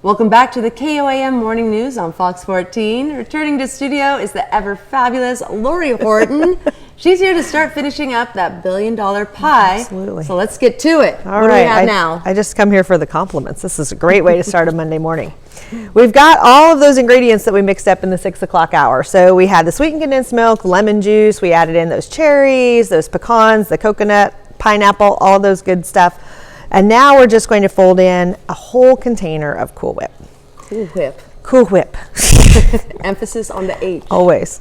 Welcome back to the KOAM Morning News on Fox 14. Returning to studio is the ever fabulous Lori Horton. She's here to start finishing up that $1 billion pie. Absolutely. So let's get to it. All what right. do we have now? I just come here for the compliments. This is a great way to start a Monday morning. We've got all of those ingredients that we mixed up in the 6 o'clock hour. So we had the sweetened condensed milk, lemon juice. We added in those cherries, those pecans, the coconut, pineapple, all those good stuff. And now we're just going to fold in a whole container of Cool Whip. Cool Whip. Cool Whip. Emphasis on the H. Always.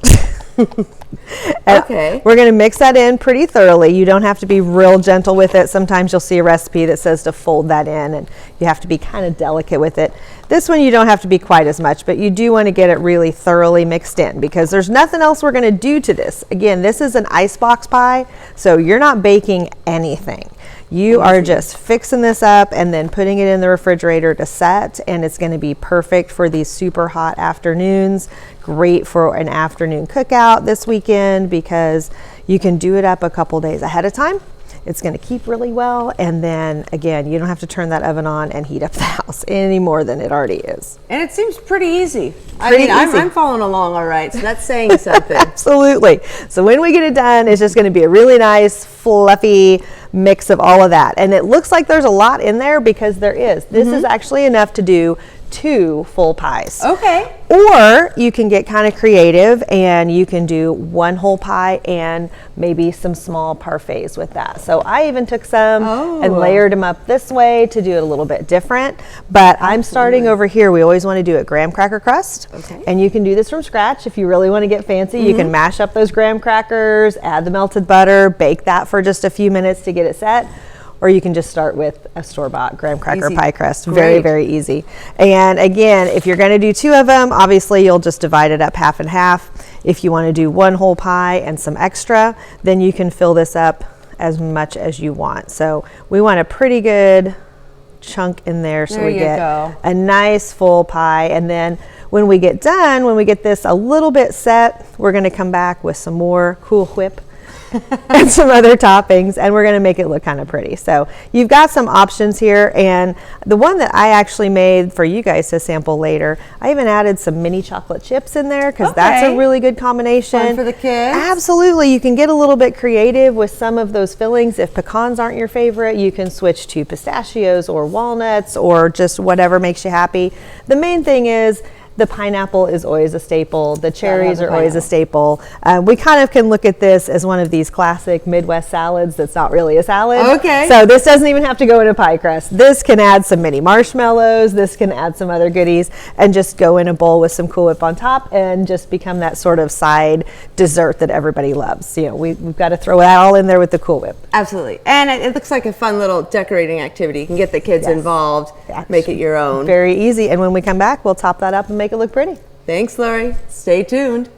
Okay. We're going to mix that in pretty thoroughly. You don't have to be real gentle with it. Sometimes you'll see a recipe that says to fold that in, and you have to be kind of delicate with it. This one you don't have to be quite as much, but you do want to get it really thoroughly mixed in because there's nothing else we're going to do to this. Again, this is an icebox pie, so you're not baking anything. You are just fixing this up and then putting it in the refrigerator to set, and it's going to be perfect for these super hot afternoons. Great for an afternoon cookout this weekend because you can do it up a couple days ahead of time. It's going to keep really well, and then again, you don't have to turn that oven on and heat up the house any more than it already is. And it seems pretty easy. Pretty easy. I'm following along all right, so that's saying something. Absolutely. So when we get it done, it's just going to be a really nice, fluffy mix of all of that. And it looks like there's a lot in there because there is. This is actually enough to do 2 full pies. Okay. Or you can get kind of creative and you can do 1 whole pie and maybe some small parfaits with that. So I even took some and layered them up this way to do it a little bit different. But I'm starting over here. We always want to do it graham cracker crust. Okay. And you can do this from scratch if you really want to get fancy. You can mash up those graham crackers, add the melted butter, bake that for just a few minutes to get it set. Or you can just start with a store-bought graham cracker pie crust. Very, very easy. And again, if you're going to do 2 of them, obviously you'll just divide it up half and half. If you want to do 1 whole pie and some extra, then you can fill this up as much as you want. So we want a pretty good chunk in there so we get a nice full pie. And then when we get done, when we get this a little bit set, we're going to come back with some more Cool Whip and some other toppings, and we're going to make it look kind of pretty. So you've got some options here, and the one that I actually made for you guys to sample later, I even added some mini chocolate chips in there because that's a really good combination. Fun for the kids. Absolutely. You can get a little bit creative with some of those fillings. If pecans aren't your favorite, you can switch to pistachios or walnuts or just whatever makes you happy. The main thing is the pineapple is always a staple. The cherries are always a staple. We kind of can look at this as one of these classic Midwest salads that's not really a salad. Okay. So this doesn't even have to go in a pie crust. This can add some mini marshmallows. This can add some other goodies and just go in a bowl with some Cool Whip on top and just become that sort of side dessert that everybody loves. You know, we've got to throw it all in there with the Cool Whip. Absolutely. And it looks like a fun little decorating activity. You can get the kids involved, make it your own. Very easy. And when we come back, we'll top that up and make it look pretty. Thanks, Lori. Stay tuned.